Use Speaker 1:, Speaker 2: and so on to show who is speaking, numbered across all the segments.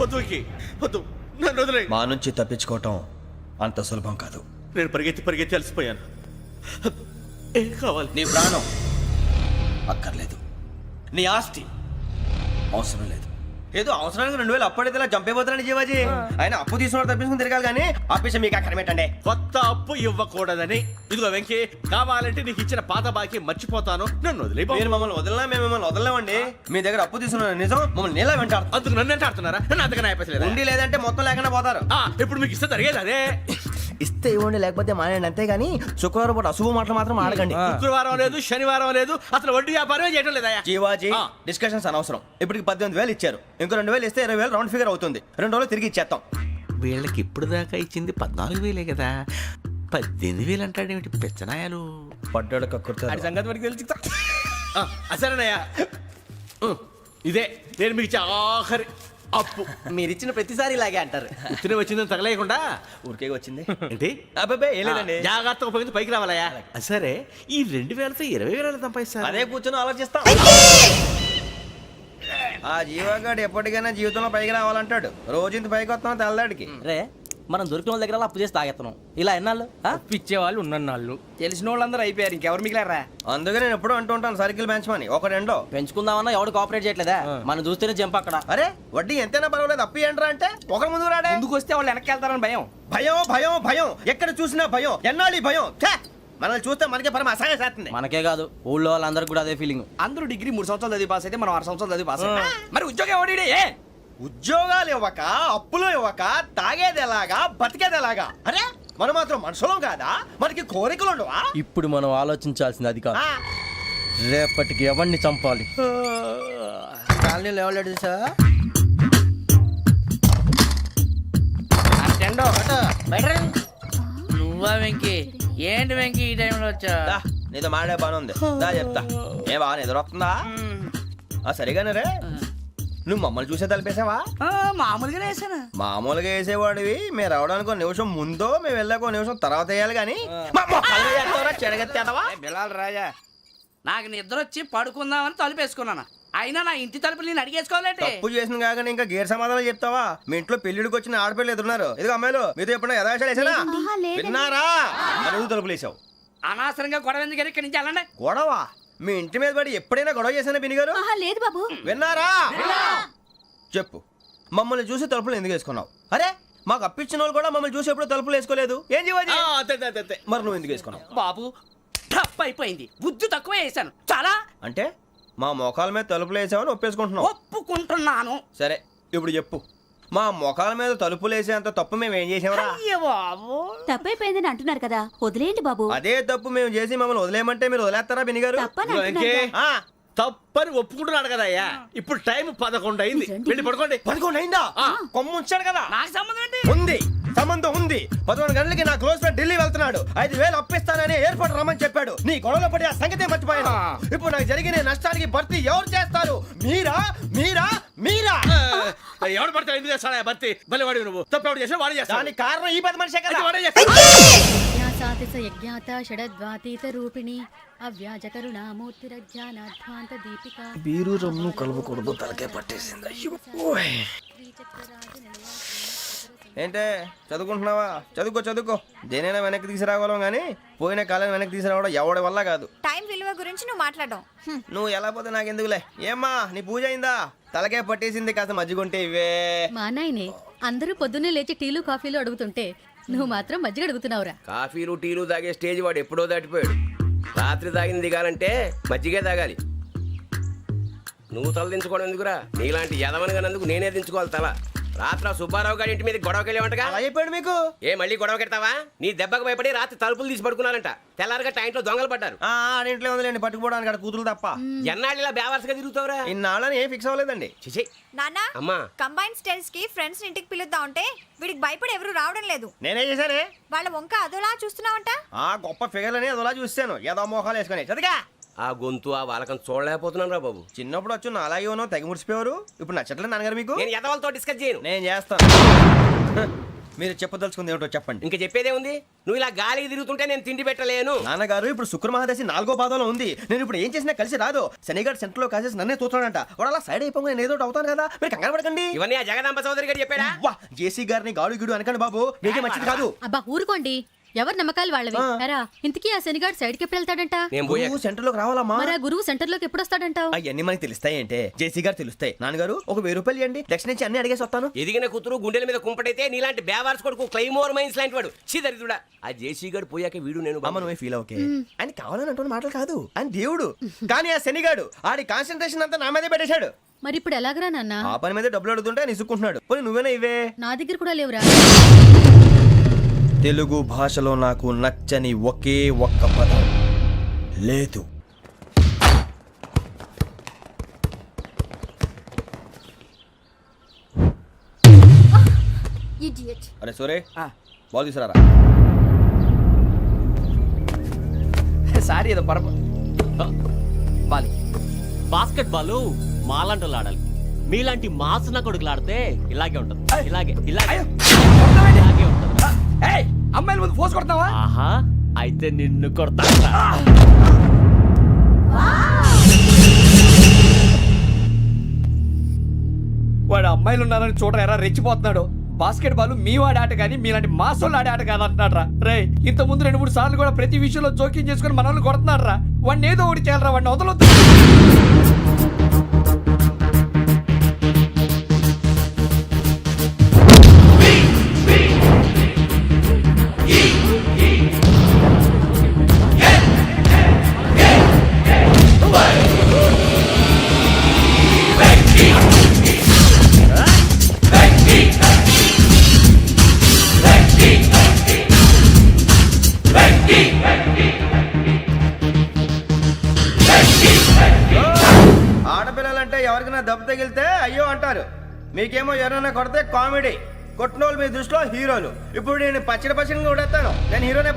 Speaker 1: వద్దు వద్దు, నన్ను వదిలే.
Speaker 2: మా నుంచి తప్పించుకోవటం అంత సులభం కాదు.
Speaker 1: నేను పరిగెత్తి అలసిపోయాను. ఏం కావాలి?
Speaker 2: నీ ప్రాణం అక్కర్లేదు, నీ ఆస్తి అవసరం లేదు. ఏదో అవసరానికి 2000 అప్పటిలా చంపేపోతున్నాడు జీవాజీ. ఆయన అప్పు తీసుకున్న తప్పించుకుని తిరగాలి కానీ ఆపేసి మీకు అక్కడ పెట్టండి.
Speaker 1: కొత్త అప్పు ఇవ్వకూడదని. ఇదిగో వెంకీ, కావాలంటే నీకు ఇచ్చిన పాత బాకీ మర్చిపోతాను, నన్ను వదిలే.
Speaker 2: మీరు మమ్మల్ని వదలనా? మేము మిమ్మల్ని వదలలేమండి. మీ దగ్గర అప్పు తీసుకున్న నిజం మమ్మల్ని నీలా వెంటాడుతుంది.
Speaker 1: అందుకు నన్ను ఎంత ఆడుతున్నారా? నన్ను అంతగా అయిపోలేదు.
Speaker 2: ఉండి లేదంటే మొత్తం లేకుండా పోతారు.
Speaker 1: ఇప్పుడు మీకు ఇస్తే జరిగేది అదే.
Speaker 2: ఇస్తే ఇవ్వండి, లేకపోతే మానేయండి, అంతేగాని శుక్రవారం పూట అశుభ మాటలు మాత్రం ఆడకండి.
Speaker 1: శుక్రవారం లేదు, శనివారం లేదు, అసలు వడ్డీ వ్యాపారమే చేయడం లేదా?
Speaker 2: జీవాజీ, డిస్కషన్స్ అనవసరం. ఇప్పటికి 18,000 ఇచ్చారు, ఇంకో 2,000 ఇస్తే 20,000 రౌండ్ ఫిగర్ అవుతుంది. 2 రోజులు తిరిగి ఇచ్చేస్తాం.
Speaker 1: వీళ్ళకి ఇప్పుడు దాకా ఇచ్చింది 14,000 కదా, 18,000 అంటాడేమిటి పెచ్చనాయాలు?
Speaker 2: పడ్డాడు కక్కుర్తాడు.
Speaker 1: సంగతి వరకు తెలిసి అసలేనయ్యా, ఇదే నేను మీకు ఇచ్చే ఆఖరి అప్పు.
Speaker 2: మీరు ఇచ్చిన ప్రతిసారి ఇలాగే అంటారు.
Speaker 1: ఉత్తినే వచ్చిందని తగలేయకుండా
Speaker 2: ఊరికే వచ్చింది
Speaker 1: ఏంటి?
Speaker 2: అబ్బాయి ఏం లేదండి.
Speaker 1: జాగ్రత్తగా ఉపయోగించి పైకి రావాలయ్యా. సరే, ఈ 2,000తో 20,000 సంపాదిస్తారు.
Speaker 2: అదే కూర్చొని ఆలోచిస్తాం. ఆ జీవగాడు ఎప్పటికైనా జీవితంలో పైకి రావాలంటాడు. రోజు ఇంత పైకి వస్తాం తెల్లడికి.
Speaker 3: రే, మనం దొరికిన వాళ్ళ దగ్గర అప్పు చేసి తాగెత్తనం. ఇలా ఎన్నాళ్ళు
Speaker 4: ఇచ్చే వాళ్ళు ఉన్నన్నాళ్ళు తెలిసిన వాళ్ళందరూ అయిపోయారు, ఇంకెవరు మిగిలారా?
Speaker 2: అందుకే నేను ఎప్పుడూ అంటూ ఉంటాను, సర్కిల్ బెంచ్ మని ఒక రెండో
Speaker 3: పెంచుకుందామన్నా ఎవడు కోఆపరేట్ చేయట్లేదా? మనం చూస్తేనే జంప్ అక్కడ.
Speaker 2: అరే వడ్డీ ఎంతైనా పర్వాలేదు, అప్పు ఏంట్రా అంటే ఒకరి ముందు రాడే.
Speaker 4: ముందుకు వస్తే వాళ్ళు వెనక్కి వెళ్తారని భయం.
Speaker 2: భయం భయం భయం, ఎక్కడ చూసినా భయం. ఎన్నాళ్ళు భయం? మనల్ని చూస్తే మనకే పరమ అసహాయం చేస్తుంది.
Speaker 3: మనకే కాదు, ఊళ్ళో వాళ్ళందరికీ కూడా అదే ఫీలింగ్.
Speaker 4: అందరూ డిగ్రీ 3 సంవత్సరాలు చదివి పాస్ అయితే మనం 6 సంవత్సరాలు చదివి పాస్ అయ్యాం. మరి ఉద్యోగం ఎవడి?
Speaker 2: ఉద్యోగాలు ఇవ్వక, అప్పులు ఇవ్వక, తాగేది ఎలాగా, బతికేది ఎలాగా? అరే మనం మాత్రం మనుషులం కాదా? మనకి కోరికలు ఉండవా?
Speaker 3: ఇప్పుడు మనం ఆలోచించాల్సింది అది కాదు, రేపటికి ఎవరిని చంపాలి. కాలనీలో ఎవరు సార్?
Speaker 5: నువ్వా వెంకీ? ఏంటి వెంకీ ఈ టైంలో వచ్చా?
Speaker 2: నీతో మాడే పని ఉంది, దా చెప్తా. ఏ బాగా నిద్రొస్తుందా? సరిగానే రే, నువ్వు మమ్మల్ని చూసే తలిపేసావా?
Speaker 5: మామూలుగా వేసాను.
Speaker 2: మామూలుగా వేసేవాడివి. మేము రావడానికి 1 నిమిషం ముందో, మేము వెళ్ళాక 1 నిమిషం తర్వాత వేయాలి కానీ
Speaker 4: బిలాల్ రాజా,
Speaker 5: నాకు నిద్ర వచ్చి పడుకుందామని తలుపేసుకున్నాను. అయినా నా ఇంటి తలుపులు నేను అడిగేసుకోవాలంటే
Speaker 2: తప్పు చేసిన కాక ఇంకా గేర్ సమాధానం చెప్తావా? మీ ఇంట్లో పెళ్లిడికి వచ్చిన ఆడపిల్లలు ఎదురున్నారు. ఇదిగో అమ్మాయిలు, మీతో ఎప్పుడైనా యథాశాలు వేసానా? విన్నారా? అడుగు తలుపులు వేసావు.
Speaker 5: అనవసరంగా గొడవ ఎందుకు ఇక్కడి నుంచి వెళ్ళండి.
Speaker 2: గొడవ? మీ ఇంటి మీద పడి ఎప్పుడైనా గొడవ చేశానా బిని గారు?
Speaker 6: లేదు బాబు.
Speaker 2: విన్నారా? చెప్పు, మమ్మల్ని చూసి తలుపులు ఎందుకు వేసుకున్నావు? అరే మాకు అప్పించిన వాళ్ళు కూడా మమ్మల్ని చూసి ఎప్పుడు తలుపులు వేసుకోలేదు. ఏం చేయాలి? మరి నువ్వు ఎందుకు వేసుకున్నావు?
Speaker 5: బాబు టప్ అయిపోయింది, బుద్ధి తక్కువ వేసాను చాలా.
Speaker 2: అంటే మా మోకాల మీద తలుపులు వేసామని ఒప్పేసుకుంటున్నావు?
Speaker 5: ఒప్పుకుంటున్నాను.
Speaker 2: సరే ఇప్పుడు చెప్పు, మా మొఖాల మీద తలుపులు వేసేంత తప్పు మేము ఏం చేసామరా?
Speaker 6: తప్పైపోయిందని అంటున్నారు కదా, వదిలేయండి బాబు.
Speaker 2: అదే తప్పు మేము చేసి మమ్మల్ని వదిలేయమంటే మీరు వదిలేస్తారా బిని గారు?
Speaker 1: తప్పని ఒప్పుకుంటున్నాడు కదా అయ్యా. ఇప్పుడు టైం 11 అయింది, వెళ్ళి పడుకోండి.
Speaker 2: 11 అయిందా? కొమ్ము ఉంచాడు కదా.
Speaker 5: నాకు సంబంధం ఏంటి?
Speaker 2: ఉంది, సంబంధం ఉంది. 11 గంటలకి నా క్లోజ్ ఫ్రెండ్ ఢిల్లీ వెళ్తున్నాడు. 5,000 అప్పిస్తానని ఎయిర్పోర్ట్ రమ్మని చెప్పాడు. నీ గొడవలో పడి ఆ సంగతే మర్చిపోయాను. ఇప్పుడు నాకు జరిగిన నష్టానికి భర్తీ ఎవరు చేస్తారు? మీరా మీరా మీరా?
Speaker 1: ఎవడు పడితే ఎందుకు చేస్తాడా భర్తీ? భలే వాడి నువ్వు. తప్పు ఎవడు చేసినా వాడు చేస్తాడు.
Speaker 2: దానికి కారణం ఈ 10 మనిషే కదా.
Speaker 3: బీరు రమ్ము కలుపుకూడదు, తలకే పట్టేసింది.
Speaker 2: ఏంటే చదువుకుంటున్నావా? చదువుకో. దేనైనా వెనక్కి తీసుకురావాలం కానీ పోయిన కాలం వెనక్కి తీసుకురావడం ఎవడి వల్ల కాదు.
Speaker 6: టైం విలువ గురించి నువ్వు మాట్లాడడం.
Speaker 2: నువ్వు ఎలా పోతే నాకెందుకులే. ఏమ్మా నీ పూజ అయిందా? తలకే పట్టేసింది, కాస్త మజ్జిగుంటే ఇవే.
Speaker 6: మా నాయనే అందరూ పొద్దున్నే లేచి టీలు కాఫీలు అడుగుతుంటే నువ్వు మాత్రం మజ్జిగ అడుగుతున్నావురా.
Speaker 7: కాఫీలు టీలు తాగే స్టేజ్ వాడు ఎప్పుడో దాటిపోయాడు. రాత్రి తాగింది దిగాలంటే మజ్జిగే తాగాలి. నువ్వు తల దించుకోవడం ఎందుకురా? నీలాంటి యదవనగానందుకు నేనే దించుకోవాలి తల. రాత్రి సుబ్బారావు గారి ఇంటి మీద గొడవకి వెళ్ళేవంటగా.
Speaker 2: అలా చెప్పాడు మీకు?
Speaker 7: ఏ మళ్ళీ గొడవ కెడతావా? నీ దెబ్బకు భయపడి రాత్రి తలుపులు తీసి పడుకున్నారంట. తెల్లారగా టైంట్లో దొంగలు పడ్డారు.
Speaker 2: ఆడింట్లో ఉందిలేండి, పట్టుకుపోవడానికి అక్కడ కూతురు తప్ప.
Speaker 7: ఎన్నాళ్ళు ఇలా బేవర్స్గా తిరుగుతావురా?
Speaker 2: ఇన్నాళ్ళని ఏం ఫిక్స్ అవ్వలేదండి.
Speaker 7: చిచి
Speaker 6: నానా,
Speaker 7: అమ్మా,
Speaker 6: కంబైన్ స్టైల్స్ కి ఫ్రెండ్స్ ఇంటికి పిలుద్దాం అంటే వీడికి భయపడి ఎవరు రావడం లేదు.
Speaker 2: నేనే చేశానే?
Speaker 6: వాళ్ళ వంక అదోలా చూస్తున్నావంట.
Speaker 2: గొప్ప ఫిగర్ అని అదోలా చూస్తాను, ఏదో మోహాలు వేసుకొని. చదిగా
Speaker 7: ఆ గొంతు ఆ వాలకం చూడలేకపోతున్నాను రా బాబు.
Speaker 2: చిన్నప్పుడు వచ్చి నా అలాగే ఉన్నావు, తెగ ముడిచిపోయారు. ఇప్పుడు నచ్చట్లేదు నాన్నగారు మీకు?
Speaker 7: నేను యదవలతో డిస్కస్ చేయను.
Speaker 2: నేను చేస్తాను. మీరు చెప్పదలుచుకుంది ఏమిటో చెప్పండి.
Speaker 7: ఇంకా చెప్పేదే ఉంది. నువ్వు ఇలా గాలికి తిరుగుతుంటే నేను తిండి పెట్టలేను.
Speaker 2: నాన్నగారు ఇప్పుడు శుక్ర మహాదశి 4వ పాదంలో ఉంది. నేను ఇప్పుడు ఏం చేసినా కలిసి రాదు. శనిగారు సెంటర్ లో కాసేసి నన్నే చూస్తాడంట. వాడు అలా సైడ్ అయిపోయి నేను ఏదో ఒకటి అవుతాను కదా, మీరు కంగారు పడకండి.
Speaker 7: ఇవన్నీ ఆ జగదాంబ చౌదరి గారు చెప్పాడా?
Speaker 2: వా జేసీ గారిని గాడు గిడు అనకండి బాబు, మీకే మంచిది కాదు.
Speaker 6: అబ్బా ఊరుకోండి, ఎవరి నమ్మకాలు వాళ్ళవి. ఎరా ఇంతకీ ఆ శనిగాడు సైడ్కి ఎప్పుడు వెళ్తాడంట?
Speaker 7: నేను పోయా.
Speaker 2: నువ్వు సెంటర్ లోకి రావాలమ్మా.
Speaker 6: మరి ఆ గురువు సెంటర్ లోకి ఎప్పుడు వస్తాడంటావు?
Speaker 2: అవన్నీ మనకి తెలుస్తాయి అంటే జేసీ గారు తెలుస్తాయి. నాన్నగారు ఒక 1000 రూపాయలు ఇవ్వండి, దక్షిణ నుంచి అన్ని అడిగేసి వస్తాను.
Speaker 7: ఎదిగిన కూతురు గుండెల మీద కుంపటైతే నీలాంటి బేవార్స్ కొడుకు క్లైమోర్ మైన్స్ లాంటి వాడు దరిద్రుడా. ఆ జేసీ గారు పోయాక వీడు నేను
Speaker 2: అమ్మ నువ్వే ఫీల్ ఓకే. ఆయన కావాలని అంటున్న మాటలు కాదు, ఆయన దేవుడు. కానీ ఆ శనిగాడు ఆడి కాన్సన్ట్రేషన్ అంతా నా మీదే పెట్టేశాడు.
Speaker 6: మరి ఇప్పుడు ఎలాగరా నాన్న?
Speaker 2: ఆ పని మీద డబ్బులు అడుగుతుంటే నిసుక్కుంటున్నాడు. పోనీ నువ్వేనా ఇవే?
Speaker 6: నా దగ్గర కూడా లేవురా.
Speaker 2: తెలుగు భాషలో నాకు నచ్చని ఒకే ఒక్క పదం లేదు. అరే సోరే బాల్ తీసుకురారా.
Speaker 4: సారీ ఏదో పరప బాలి.
Speaker 8: బాస్కెట్ బాల్ మాలాంటి వాళ్ళు ఆడాలి. మీలాంటి మాసిన కొడుకులు ఆడితే ఇలాగే ఉంటది. ఇలాగే ఇలాగే ఇలాగే ఉంటది.
Speaker 4: అమ్మాయిల ముందు ఫోర్స్ కొడతావా?
Speaker 8: ఆహా, అయితే నిన్ను కొడతా.
Speaker 4: వాడు అమ్మాయిలు ఉన్నారని చూడరా ఎరా రెచ్చిపోతున్నాడు. బాస్కెట్ బాల్ మీ వాడి ఆట కానీ మీలాంటి మాసోళ్ళు ఆడే ఆట కాదు అంటున్నాడు రా. రే ఇంత ముందు 2-3 సార్లు కూడా ప్రతి విషయంలో జోక్యం చేసుకుని మన వాళ్ళు కొడుతున్నాడు రా. వాడిని ఏదో ఒకటి చేయాలరా, వాడిని వదలొద్దు.
Speaker 2: ఆడపిల్లలంటే ఎవరికైనా దెబ్బ తగిలితే అయ్యో అంటారు, మీకేమో ఎవరైనా కొడితే కామెడీ. కొట్టినోళ్ళు మీ దృష్టిలో హీరోలు. ఇప్పుడు నేను పచ్చడి కొడేస్తాను, నేను హీరోని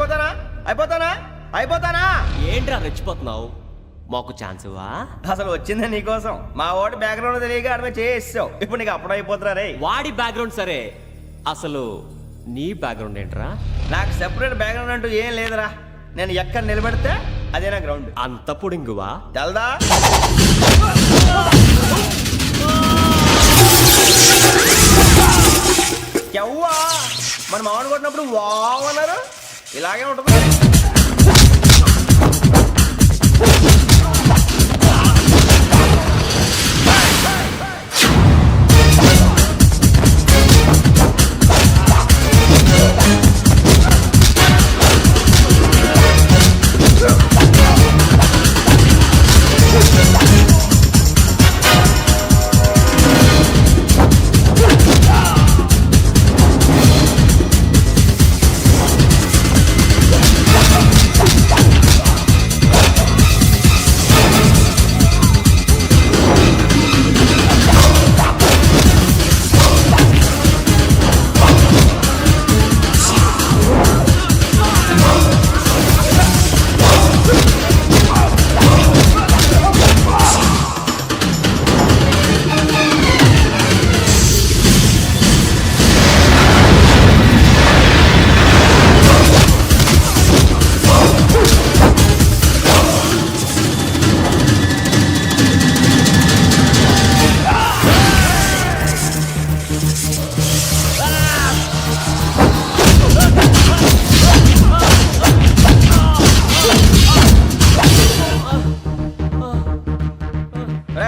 Speaker 2: అయిపోతానా?
Speaker 8: ఏంట్రా రెచ్చిపోతున్నావు? మాకు ఛాన్స్ ఇవ్వా?
Speaker 2: అసలు వచ్చిందే నీకోసం. మా ఓటు బ్యాక్గ్రౌండ్ తెలియక ఆడమే చేసావు. ఇప్పుడు నీకు అప్పుడు అయిపోతున్నా రే.
Speaker 8: వాడి బ్యాక్గ్రౌండ్ సరే, అసలు నీ బ్యాక్గ్రౌండ్ ఏంట్రా?
Speaker 2: నాకు సెపరేట్ బ్యాక్గ్రౌండ్ అంటూ ఏం లేదురా. నేను ఎక్కడ నిలబడితే అదే నా గ్రౌండ్.
Speaker 8: అంత పుడింగువా?
Speaker 2: తెల్దా? ఎవ్వా మన మామిడి కొట్టినప్పుడు వావ్ అన్నారు, ఇలాగే ఉంటుంది.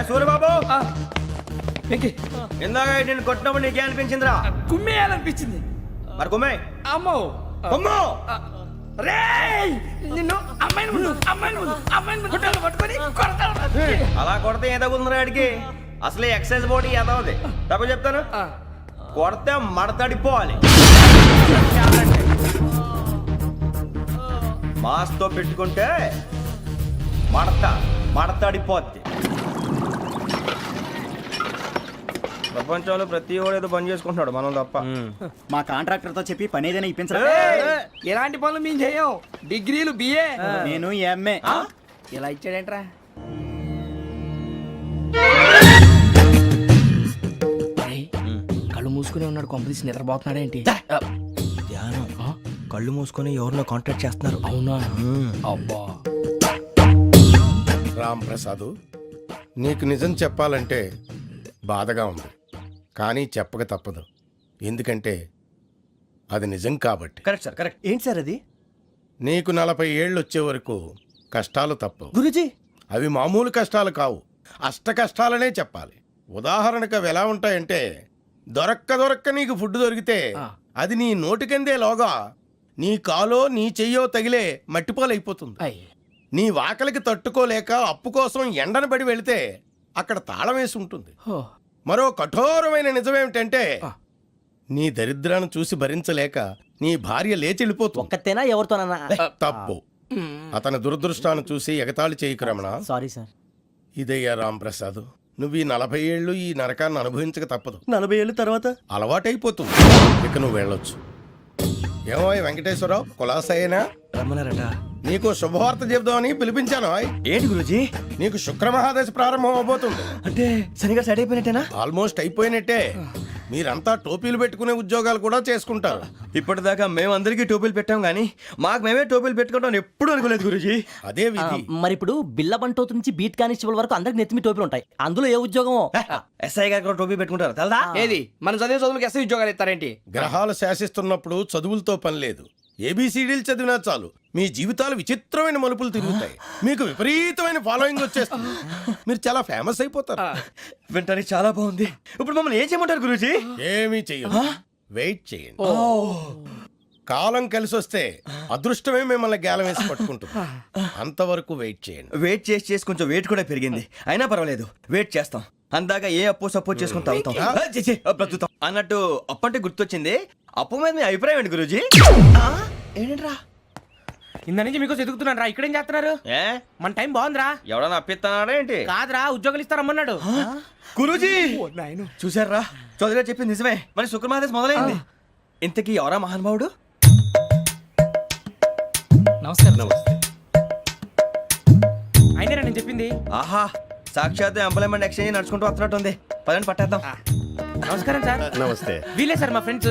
Speaker 2: సూర్యబాబు ఇందాక నేను కొట్టినప్పుడు నీకే అనిపించిందిరా?
Speaker 4: కుమ్మేయాలనిపించింది.
Speaker 2: మరి కుమ్మే.
Speaker 4: అమ్మో
Speaker 2: కుమ్మో.
Speaker 4: రేయ్ నిన్ను అమ్మాయిని గుడ్డలు పట్టుకొని కొడతాను.
Speaker 2: అలా కొడితే ఏ తగ్గుతుందిరా ఆడికి? అసలే ఎక్సైజ్ బాడీ ఏదవుది. తప్ప చెప్తాను, కొడితే మడతడిపోవాలి. మాస్తో పెట్టుకుంటే మడతడిపోద్ది. ప్రపంచంలో ప్రతి వాడు ఏదో పని చేసుకుంటున్నాడు, మనం తప్ప.
Speaker 9: మా కాంట్రాక్టర్ తో చెప్పి పని ఏదైనా ఇప్పించరా?
Speaker 4: ఎలాంటి పనులు మేము చేయం. డిగ్రీలు బిఏ,
Speaker 9: నేను ఎంఏ.
Speaker 4: ఇలా ఇచ్చాడేంట్రా? కళ్ళు
Speaker 5: మూసుకునే ఉన్నాడు, కొంపదీసి నిద్రపోతున్నాడేంటి?
Speaker 3: ధ్యానం కళ్ళు మూసుకొని ఎవరినో కాంటాక్ట్ చేస్తున్నారు.
Speaker 5: అవునా? అబ్బా.
Speaker 10: రామ్ ప్రసాద్, నీకు నిజం చెప్పాలంటే బాధగా ఉంది, కానీ చెప్పక తప్పదు. ఎందుకంటే అది నిజం కాబట్టి.
Speaker 3: Correct sir, correct. ఏంటి సార్ అది?
Speaker 10: నీకు 40 ఏళ్ళు వచ్చే వరకు కష్టాలు తప్పవు.
Speaker 3: గురుజీ,
Speaker 10: అవి మామూలు కష్టాలు కావు, అష్ట కష్టాలనే చెప్పాలి. ఉదాహరణకు అవి ఎలా ఉంటాయంటే, దొరక్క నీకు ఫుడ్ దొరికితే అది నీ నోటికందే లోగా నీ కాలో నీ చెయ్యో తగిలే మట్టిపాలైపోతుంది. నీ వాకలికి తట్టుకోలేక అప్పు కోసం ఎండను పడి వెళితే అక్కడ తాళం వేసి ఉంటుంది. మరో కఠోరమైన నిజమేమిటంటే, నీ దరిద్రాన్ని చూసి భరించలేక నీ భార్య లేచి వెళ్ళిపోతుంది.
Speaker 3: ఒక్కతేనా ఎవరితోనన్నా?
Speaker 10: తప్పు. అతని దురదృష్టాన్ని చూసి ఎగతాళి చేయకు రమణ.
Speaker 3: Sorry sir.
Speaker 10: ఇదయ్యా రాంప్రసాద్, నువ్వు ఈ 40 ఏళ్ళు ఈ నరకాన్ని అనుభవించక తప్పదు.
Speaker 3: 40 ఏళ్ళ తర్వాత
Speaker 10: అలవాటైపోతుంది. ఇక నువ్వు వెళ్ళొచ్చు. ఏమో వెంకటేశ్వరరావు, కులాసైనా
Speaker 3: రమ్మన్నారట.
Speaker 10: నీకు శుభవార్త చెబుదామని పిలిపించాను.
Speaker 3: ఏంటి గురుజీ?
Speaker 10: నీకు శుక్రమహాదశ ప్రారంభం అవబోతుంది.
Speaker 3: అంటే సరిగా సెట్ అయిపోయినట్టేనా?
Speaker 10: ఆల్మోస్ట్ అయిపోయినట్టే. మీరంతా టోపీలు పెట్టుకునే ఉద్యోగాలు కూడా చేసుకుంటారు.
Speaker 3: ఇప్పటిదాకా మేమందరికీ టోపీలు పెట్టాం కానీ మాకు మేమే టోపీలు పెట్టుకుంటాం ఎప్పుడు అనుకోలేదు గురుజీ.
Speaker 10: అదే విధి.
Speaker 11: మరి ఇప్పుడు బిల్ల బంటోతు నుంచి బీట్ కానిస్టేబుల్ వరకు అందరికి నెత్తిమి టోపీలు ఉంటాయి. అందులో ఏ ఉద్యోగమో?
Speaker 3: ఎస్ఐ గారు కూడా టోపీ పెట్టుకుంటారు తెలదా?
Speaker 4: ఏది మన చదివే చదువులకు ఎస్ఐ ఉద్యోగాలు ఇస్తారేంటి?
Speaker 10: గ్రహాలు శాసిస్తున్నప్పుడు చదువులతో పని లేదు. ఏబిసిడీలు చదివినా చాలు మీ జీవితాలు విచిత్రమైన మలుపులు తిరుగుతాయి. మీకు విపరీతమైన ఫాలోయింగ్ వచ్చేస్తుంది. మీరు చాలా ఫేమస్ అయిపోతారు.
Speaker 3: వింటానికి చాలా బాగుంది. ఇప్పుడు మమ్మల్ని ఏం చేయమంటారు గురూజీ?
Speaker 10: ఏమీ చెయ్యదు, వెయిట్ చేయండి. కాలం కలిసి వస్తే అదృష్టమే మిమ్మల్ని గేలం వేసి పట్టుకుంటుంది. అంతవరకు వెయిట్ చేయండి.
Speaker 3: వెయిట్ చేసి కొంచెం వెయిట్ కూడా పెరిగింది. అయినా పర్వాలేదు, వెయిట్ చేస్తాం. అందాక ఏ అప్పు సపోర్ట్ చేసుకుని తాగుతాం, బ్రతుకుతాం అన్నట్టు. అప్పు అంటే గుర్తొచ్చింది. అప్పు మీద మీ అభిప్రాయం ఏంటి గురూజీ?
Speaker 5: ఏంటరా ఇంత నుంచి మీకు ఎదుగుతున్నాను రా. ఇక్కడేం చేస్తున్నారు? మన టైం బాగుందిరా.
Speaker 3: ఎవడన్నా అప్పిస్తున్నాడా ఏంటి?
Speaker 5: కాదురా, ఉద్యోగాలు ఇస్తారమ్మన్నాడు.
Speaker 3: గురూజీ చూసారా, చౌదరిగా చెప్పింది నిజమే. మరి శుక్రమాదేశ్ మొదలైంది. ఇంతకీ ఎవరా మహానుభావుడు?
Speaker 5: నమస్కారం. అయినా నేను చెప్పింది.
Speaker 3: ఆహా, సాక్షాత్ ఎంప్లాయ్మెంట్ ఎక్స్చేంజ్ నడుచుకుంటూ వస్తున్నట్టు ఉంది. పదండి పట్టేద్దాం.
Speaker 5: నమస్కారం సార్.
Speaker 10: నమస్తే.
Speaker 5: వీలే సార్ మా ఫ్రెండ్స్.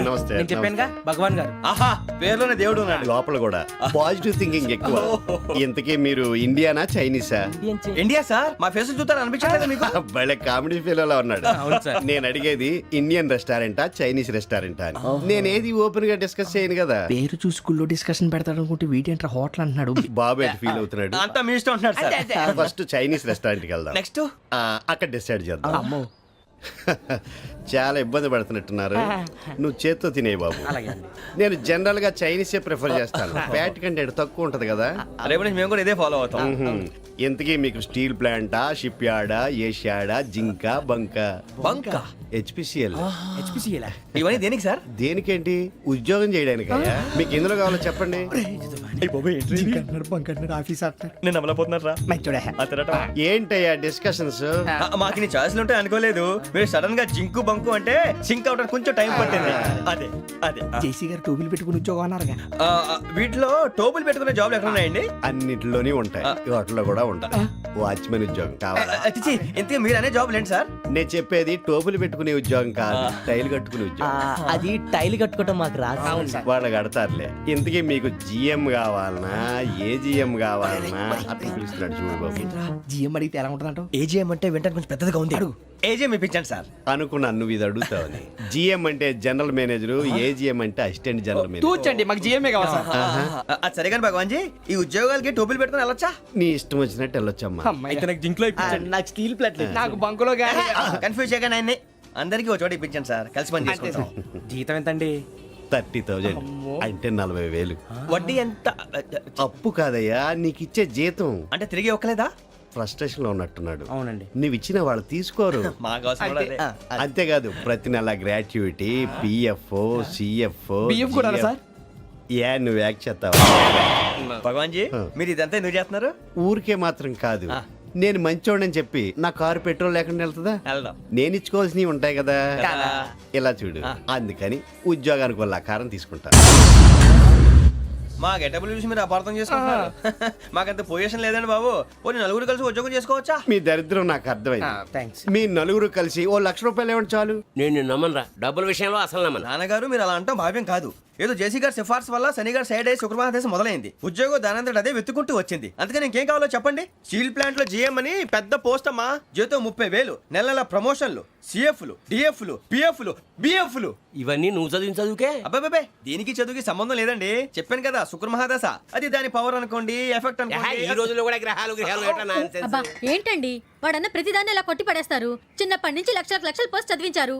Speaker 10: నమస్తే.
Speaker 5: నేను చెప్పానుగా, భగవాన్ గారు.
Speaker 3: ఆహా, పేరులోనే దేవుడు ఉన్నాడు.
Speaker 12: లోపల కూడా పాజిటివ్ థింకింగ్ ఎక్కువ. ఇంతకీ మీరు ఇండియానా చైనీసా?
Speaker 3: India sir. మా ఫేస్ చూస్తారు అనిపించలేదు మీకు?
Speaker 12: భలే కామెడీ ఫీల్ లా ఉన్నాడు. నేను అడిగేది ఇండియన్ రెస్టారెంటా చైనీస్ రెస్టారెంటా అని. నేనేది ఓపెన్ గా డిస్కస్ చేయను కదా.
Speaker 5: పేరు చూసుకుల్లో డిస్కషన్ పెడతాడు అనుకుంటే వీటేంట్రా హోటల్ అంటున్నాడు.
Speaker 12: బాబు ఎట్ ఫీల్ అవుతున్నాడు.
Speaker 3: అంతా మీ ఇష్టం ఉంటున్నాడు సార్.
Speaker 12: ఫస్ట్ చైనీస్ రెస్టారెంట్ కి వెళ్దాం.
Speaker 3: నెక్స్ట్
Speaker 12: అక్కడ డిసైడ్ చేద్దాం. చాలా ఇబ్బంది పడుతున్నట్టున్నారు. నువ్వు చేత్తో తినే బాబు. నేను జనరల్ గా చైనీసే ప్రిఫర్ చేస్తాను. ఫ్యాట్ కంటెంట్ తక్కువ ఉంటది కదా.
Speaker 3: రేపు నుంచి మేము కూడా ఇదే ఫాలో అవుతాం.
Speaker 12: ఇంతకీ మీకు స్టీల్ ప్లాంటా, షిప్ యార్డా, ఏషియాడా, జింక, బంకా?
Speaker 3: బంకా,
Speaker 12: హెచ్పిసిఎల్.
Speaker 3: ఇవన్నీ దేనికి సార్?
Speaker 12: దేనికేంటి? ఉద్యోగం చేయడానికి. మీకు ఎందులో కావాలో చెప్పండి.
Speaker 3: నేను అమలపోతున్నారా?
Speaker 12: ఏంటయ్యా డిస్కషన్స్?
Speaker 3: మాకు నీ ఛాయిస్లు ఉంటాయి అనుకోలేదు. మీరు సడన్ గా జింకు బంకు అంటే సింక్ అవడానికి కొంచెం టైం పట్టింది. అదే అదే
Speaker 5: జేసీ గారు టోపీలు పెట్టుకుని ఉద్యోగం అన్నారుగా.
Speaker 3: వీటిలో టోపులు పెట్టుకునే జాబ్లు ఎక్కడ ఉన్నాయండి?
Speaker 12: అన్నిటిలోనే ఉంటాయి, వాటిలో కూడా ఉంటాయి. వాచ్మెన్ ఉద్యోగం కావాలా?
Speaker 3: ఇంతకీ మీరు అనే జాబ్ ఏంటి సార్?
Speaker 12: నేను చెప్పేది టోపులు పెట్టుకునే ఉద్యోగం కాదు, టైల్ కట్టుకునే ఉద్యోగం.
Speaker 11: అది టైల్ కట్టుకోవటం మాకు రాదు.
Speaker 12: వాళ్ళు కడతారులే. ఇంతకీ మీకు జిఎం కావాలనా, ఏ జిఎం కావాలనా? అట్లా పిలుస్తున్నాడు చూడు బాబు.
Speaker 5: జిఎం అడిగితే ఎలా ఉంటుందంట?
Speaker 3: ఏజీఎం అంటే వెంటనే కొంచెం పెద్దదిగా ఉంది. అడుగు. ఏజీఎం ఇప్పించండి సార్.
Speaker 12: అనుకున్నాను నువ్వు ఇది అడుగుతావని. జిఎం అంటే జనరల్ మేనేజర్, ఏజిఎం అంటే అసిస్టెంట్ జనరల్ మేనేజర్.
Speaker 5: తూచండి, మాకు జిఎంఏ కావాలి సార్.
Speaker 3: అది సరే కానీ భగవాన్ జీ, ఈ ఉద్యోగాలకి టోపులు పెట్టుకుని వెళ్ళొచ్చా?
Speaker 12: నీ ఇష్టం వచ్చినట్టు వెళ్ళొచ్చమ్మా.
Speaker 5: అయితే నాకు జింక్ లో
Speaker 11: నాకు స్టీల్ ప్లేట్.
Speaker 5: నాకు బంకులో గానీ.
Speaker 3: కన్ఫ్యూజ్ చేయగానే ఆయన్ని అందరికీ ఒక చోట ఇప్పించండి సార్. కలిసి పని చేసుకుంటాం.
Speaker 5: జీతం ఎంతండి?
Speaker 12: 30,000 అంటే 40,000.
Speaker 3: వడ్డీ ఎంత?
Speaker 12: అప్పు కాదయ్యా, నీకు ఇచ్చే జీతం.
Speaker 3: అంటే తిరిగి ఒక్కలేదా?
Speaker 12: ఫ్రస్ట్రేషన్ లో ఉన్నట్టున్నాడు.
Speaker 5: అవునండి.
Speaker 12: నువ్వు ఇచ్చిన వాళ్ళు తీసుకోరు.
Speaker 3: మాకు అవసరం కూడా అదే.
Speaker 12: అంతేకాదు ప్రతి నెల గ్రాట్యుటీ, పిఎఫ్, సిఎఫ్.
Speaker 5: బియ్యం కూడా సార్?
Speaker 12: ఏ నువ్వు యాక్ట్ చేస్తావా?
Speaker 3: భగవాన్ జీ, మీరు ఇదంతా ఎందుకు చేస్తున్నారు?
Speaker 12: ఊరికే మాత్రం కాదు, నేను మంచోడని చెప్పి నా కారు పెట్రోల్ లేకుండా వెళ్తుందా?
Speaker 3: వెళ్దాం.
Speaker 12: నేను ఇచ్చుకోవాల్సినవి ఉంటాయి కదా. ఇలా చూడు, అందుకని ఉద్యోగానికి వాళ్ళ ఆకారం తీసుకుంటా.
Speaker 3: మా గెటబుల్ చూసి మీరు అపార్థం చేసుకుంటున్నారు. మాకంత పొజిషన్ లేదండి బాబు. పోనీ నలుగురు కలిసి ఉద్యోగం చేసుకోవచ్చా?
Speaker 12: మీ దరిద్రం నాకు అర్థమైంది.
Speaker 2: థ్యాంక్స్.
Speaker 12: మీ నలుగురు కలిసి ఓ ₹1,00,000 ఇవ్వండి చాలు.
Speaker 7: నేను నమ్మనరా, డబ్బుల విషయంలో అసలు నమ్మను.
Speaker 3: నాన్నగారు మీరు అలా అంటాం భావ్యం కాదు. ఏదో జేసీ గారి సిఫార్సు వల్ల శని గారు సైడ్ అయ్యి శుక్రవారం మొదలైంది. ఉద్యోగం దానంతటి అదే వెతుకుంటూ వచ్చింది. అందుకని ఇంకేం కావాలో చెప్పండి. స్టీల్ ప్లాంట్ లో జీఎం అని పెద్ద పోస్ట్ అమ్మా. జీతం 30,000, నెల నెల ప్రమోషన్లు, సిఎఫ్లు, డిఎఫ్లు, పిఎఫ్లు, బిఎఫ్లు.
Speaker 7: ఇవన్నీ నువ్వు చదివిన చదువుకే.
Speaker 3: అబ్బాబే దీనికి చదువుకి సంబంధం లేదండి. చెప్పాను కదా శుక్ర మహాదశ. అది దాని పవర్ అనుకోండి, ఎఫెక్ట్
Speaker 7: ఈ
Speaker 3: అనుకోండి.
Speaker 7: రోజుల్లో కూడా గ్రహాలు ఏటా nonsense.
Speaker 6: అబ్బా ఏంటండి వాడన్న ప్రతిదాన్ని ఇలా కొట్టి పడేస్తారు. చిన్నప్పటి నుంచి లక్షల పోస్ట్ చదివించారు.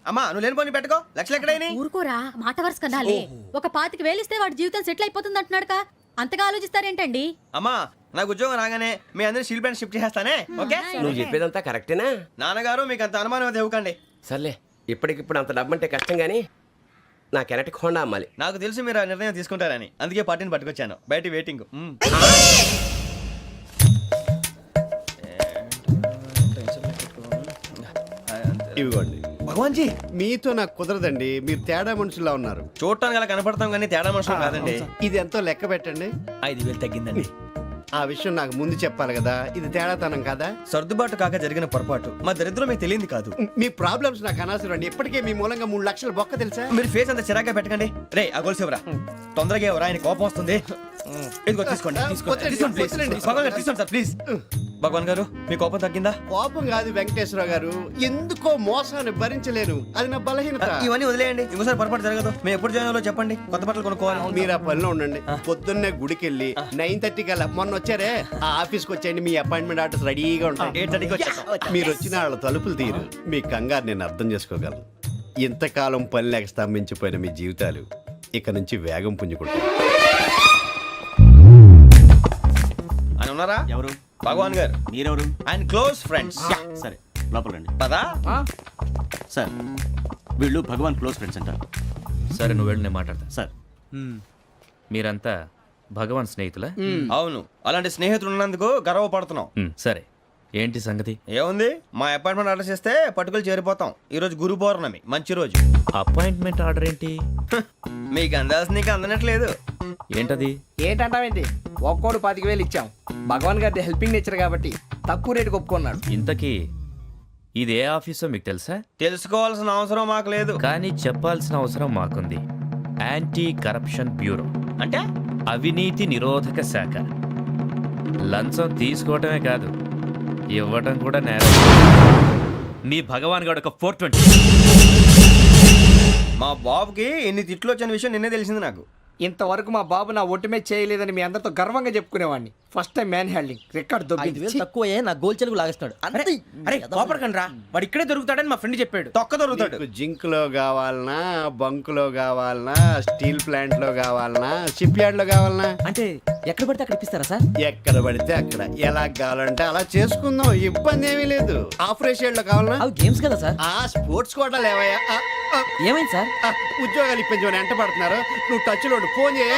Speaker 3: అమ్మా నువ్వు లేని పోనీ పెట్టుకో. లక్షలు ఎక్కడైనా
Speaker 6: ఊరుకోరా, మాట వరుస కదాలే. ఒక 25,000 ఇస్తే వాడి జీవితం సెటిల్ అయిపోతుంది అంటున్నాడుగా. అంతగా ఆలోచిస్తారేంటండి?
Speaker 3: అమ్మా నాకు ఉద్యోగం రాగానే మీ అందరూ స్టీల్ ప్లాంట్ షిఫ్ట్ చేస్తానే. ఓకే
Speaker 7: నువ్వు చెప్పేదంతా కరెక్టేనా?
Speaker 3: నాన్నగారు మీకు అంత అనుమానం అయితే ఇవ్వకండి.
Speaker 7: సర్లే, ఇప్పటికిప్పుడు అంత డబ్బు అంటే కష్టం కానీ నా కెనటిక్ హోండా అమ్మాలి.
Speaker 3: నాకు తెలుసు మీరు ఆ నిర్ణయం తీసుకుంటారని, అందుకే పార్టీని పట్టుకొచ్చాను. బయట వెయిటింగ్.
Speaker 12: ఇవిగోండి.
Speaker 3: భగవాన్ జీ
Speaker 12: మీతో నాకు కుదరదండి, మీరు తేడా మనుషుల్లా ఉన్నారు.
Speaker 3: చూడటానికి అలా కనపడతాం కానీ తేడా మనుషులు కాదండి.
Speaker 12: ఇది ఎంతో లెక్క పెట్టండి.
Speaker 3: 5,000 తగ్గిందండి.
Speaker 12: ఆ విషయం నాకు ముందు చెప్పాలి కదా, ఇది తేడాతనం కదా.
Speaker 3: సర్దుబాటు కాక జరిగిన పొరపాటు. మా దరిద్రం మీకు తెలియదు కాదు.
Speaker 12: మీ ప్రాబ్లమ్స్ నాకు అనవసరం అండి. ఇప్పటికే మీ మూలంగా 3 లక్షల బొక్క తెలుసా.
Speaker 3: మీరు ఫేస్ అంత చిరాగ్గా పెట్టకండి. రే ఆ గొలుసేవరా, తొందరగా ఎవరా, ఆయన కోపం వస్తుంది. ఇదిగో తీసుకోండి. తీసుకోండి ప్లీజ్. భగవాన్ గారు తీసుకోండి సార్ ప్లీజ్. భగవాన్ గారు మీ కోపం తగ్గిందా?
Speaker 12: కోపం కాదు వెంకటేశ్వరరావు గారు, ఎందుకో మోసాన్ని భరించలేను, అది నా బలహీనత.
Speaker 3: ఇవన్నీ వదిలేయండి, ఇంకోసారి పొరపాటు జరగదు. మేము ఎప్పుడు జాయిన్ అవ్వాలో చెప్పండి, కొత్త బట్టలు కొనుక్కోవాలి.
Speaker 12: మీరు ఆ పనిలో ఉండండి. పొద్దున్నే గుడికి వెళ్ళి 9:30 కల్లా, మొన్న వచ్చారే ఆ ఆఫీస్కి వచ్చేయండి. మీ అపాయింట్మెంట్ ఆర్డర్స్ రెడీగా ఉంటాయి.
Speaker 3: 8:30కి వచ్చేస్తాం.
Speaker 12: మీరు వచ్చిన వాళ్ళ తలుపులు తీరు. మీ కంగారు నేను అర్థం చేసుకోగలను. ఇంతకాలం పని లేక స్తంభించిపోయిన మీ జీవితాలు ఇక నుంచి వేగం పుంజుకుంటాయి.
Speaker 3: ఆయన ఉన్నారా?
Speaker 8: ఎవరు?
Speaker 3: భగవాన్ గారు.
Speaker 8: మీరెవరు?
Speaker 3: ఆయన క్లోజ్ ఫ్రెండ్స్.
Speaker 8: సరే లోపల రండి.
Speaker 3: పదా
Speaker 8: సార్ వీళ్ళు భగవాన్ క్లోజ్ ఫ్రెండ్స్ అంటారు.
Speaker 13: సరే నువ్వు వెళ్ళి నేను మాట్లాడతా.
Speaker 8: సార్
Speaker 13: మీరంతా భగవాన్ స్నేహితులా?
Speaker 3: అవును, అలాంటి స్నేహితులు ఉన్నందుకు గర్వపడుతున్నాం.
Speaker 13: సరే ఏంటి సంగతి?
Speaker 3: ఏముంది, మా అపాయింట్మెంట్ ఆర్డర్ చేస్తే పట్టుకులు చేరిపోతాం. ఈ రోజు గురు పౌర్ణమి, మంచి రోజు.
Speaker 13: అపాయింట్మెంట్ ఆర్డర్ ఏంటి?
Speaker 3: మీకు అందాల్సి నీకు అందనట్లేదు.
Speaker 13: ఏంటది?
Speaker 4: ఏంటంటావేంటి? ఒక్కోడు 25,000 ఇచ్చాం. భగవాన్ గారి హెల్పింగ్ నేచర్ కాబట్టి తక్కువ రేటుకి ఒప్పుకున్నాడు.
Speaker 13: ఇంతకీ ఇది ఏ ఆఫీసో మీకు తెలుసా?
Speaker 3: తెలుసుకోవాల్సిన అవసరం మాకు లేదు,
Speaker 13: కానీ చెప్పాల్సిన అవసరం మాకుంది. యాంటీ కరప్షన్ బ్యూరో
Speaker 3: అంటే
Speaker 13: అవినీతి నిరోధక శాఖ. లంచం తీసుకోవటమే కాదు, ఇవ్వటం కూడా నేరం. మీ భగవాన్ గారు ఒక 420.
Speaker 3: మా బాబుకి ఎన్ని తిట్లు వచ్చిన విషయం నిన్నే తెలిసింది నాకు.
Speaker 4: ఇంతవరకు మా బాబు నా ఒట్టుమే చేయలేదని మీ అందరితో గర్వంగా చెప్పుకునేవాడిని. First time man handling record
Speaker 11: 5,000 తక్కువ నా గోల్ చెలుగు లాగేస్తున్నాడు.
Speaker 2: అరే కోపడకండి రా, వాడు ఇక్కడే దొరుకుతాడని మా ఫ్రెండ్ చెప్పాడు.
Speaker 3: తొక్క దొరుకుతాడు.
Speaker 12: మీకు జింక్ లో కావాలనా, బంక్ లో కావాలనా, స్టీల్ ప్లాంట్ లో కావాలనా, షిప్ యార్డ్ లో కావాలనా?
Speaker 11: అంటే ఎక్కడ పడితే అక్కడ ఇప్పిస్తారా సార్?
Speaker 12: ఎక్కడ పడితే అక్కడ, ఎలా కావాలంటే అలా చేసుకుందాం, ఇబ్బంది ఏమీ లేదు. ఆపరేషన్ లో కావాలనా?
Speaker 11: అవి గేమ్స్ కదా సార్.
Speaker 12: ఆ స్పోర్ట్స్ కోటా లేవయ్యా.
Speaker 11: ఏమైంది సార్?
Speaker 12: ఉద్యోగాలు ఇప్పించమని ఎంట పడుతున్నారు. నువ్వు టచ్ లో ఫోన్ చేయ.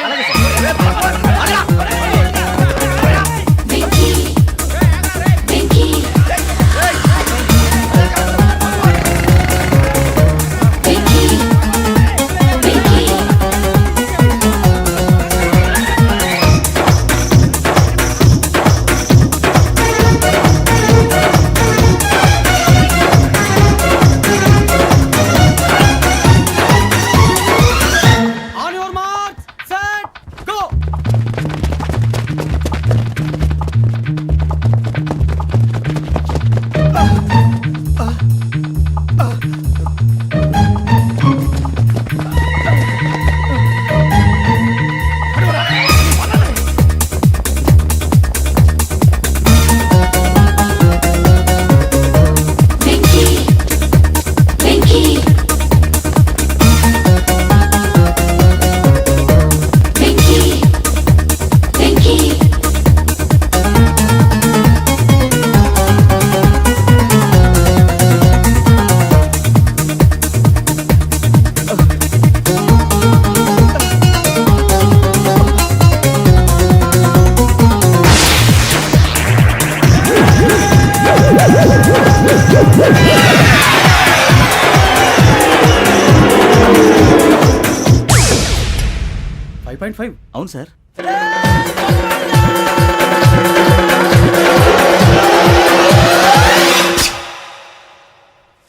Speaker 9: 1.5 అవును సార్.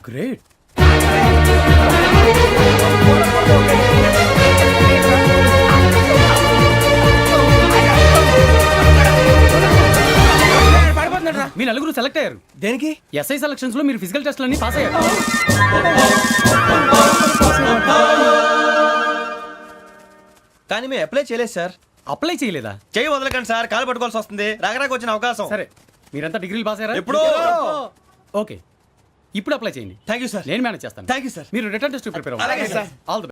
Speaker 4: గ్రేట్. మీ నలుగురు సెలెక్ట్ అయ్యారు.
Speaker 3: దేనికి?
Speaker 4: ఎస్ఐ సెలక్షన్స్ లో మీరు ఫిజికల్ టెస్ట్ అన్ని పాస్ అయ్యారు.
Speaker 3: కానీ మేము అప్లై చేయలేదు సార్.
Speaker 4: అప్లై చేయలేదా?
Speaker 3: చేయి వదలకండి సార్, కాలు పట్టుకోవాల్సి వస్తుంది. రాగరాకు వచ్చిన అవకాశం.
Speaker 4: సరే, మీరంతా డిగ్రీలు పాస్ అయ్యారా?
Speaker 3: ఎప్పుడో.
Speaker 4: ఓకే, ఇప్పుడు అప్లై చేయండి.
Speaker 3: Thank you sir.
Speaker 4: నేను మేనేజ్ చేస్తాను.
Speaker 3: Thank you sir.
Speaker 4: మీరు రిటర్న్ టెస్ట్ ప్రిపేర్ అవ్వండి.
Speaker 3: అలాగే సార్.
Speaker 4: All the